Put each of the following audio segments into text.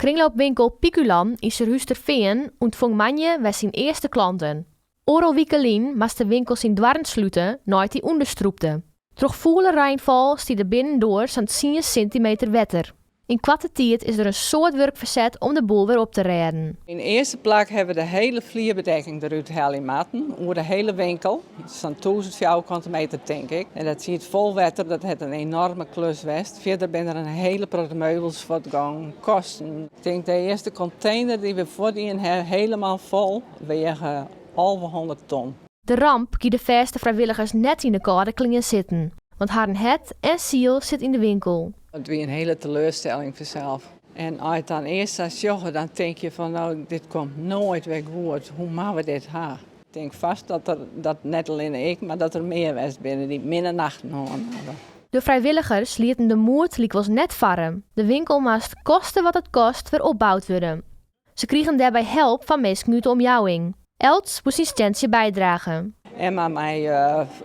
Kringloopwinkel Piculan in Serhusterveen ontvong manje bij zijn eerste klanten. Oral Wiekelien moest de winkel zijn dwarren sluiten nooit die onderstroepte. Troch voele Rijnval stiet er binnendoor zo'n 10 centimeter wetter. In korte tijd is er een soort werk verzet om de boel weer op te redden. In de eerste plaats hebben we de hele vlierbedekking eruit halen maten, over de hele winkel. Het is zo'n 1400 meter denk ik. En dat zie je vol wetter, dat het een enorme klus was. Verder ben er een hele grote meubels voor het gang, kosten. Ik denk de eerste container die we voordien helemaal vol wegen over 100 ton. De ramp kie de verste vrijwilligers net in de koude klingen zitten. Want haar het en ziel zit in de winkel. Het was een hele teleurstelling voor zelf. En als je dan eerst als joggen, dan denk je van nou, dit komt nooit weer goed. Hoe maken we dit haar? Ik denk vast dat net alleen ik, maar dat er meer was binnen die minder nachten hadden. De vrijwilligers lieten de moed was net varren. De winkel moest kosten wat het kost weer opbouwd worden. Ze kregen daarbij hulp van mensen uit de omjouwing. Elts moest instantie bijdragen. Emma mij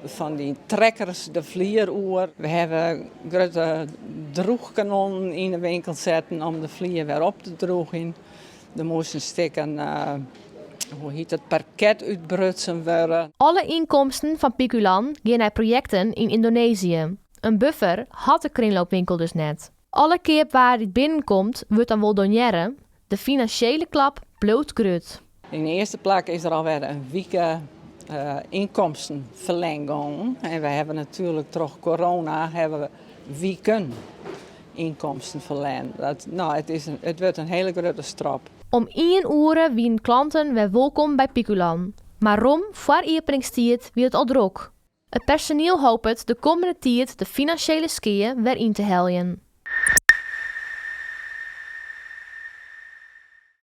van die trekkers de vlieroer. We hebben grote droegkanonnen in de winkel zetten om de vlier weer op te droegen. Er moesten stikken, hoe heet het, parket uitbrutsen worden. Alle inkomsten van Piculan gaan naar projecten in Indonesië. Een buffer had de kringloopwinkel dus net. Alle keer waar dit binnenkomt, wordt dan wel doneren. De financiële klap blootgrut. In de eerste plaats is er alweer een week inkomstenverlenging. En we hebben natuurlijk door corona weken inkomsten verlengd. Het wordt een hele grote strop. Om 1 uur wien klanten weer welkom bij Piculan. Maar voor openingstijd wie het al druk. Het personeel hoopt het de komende tijd de financiële skeer weer in te helpen.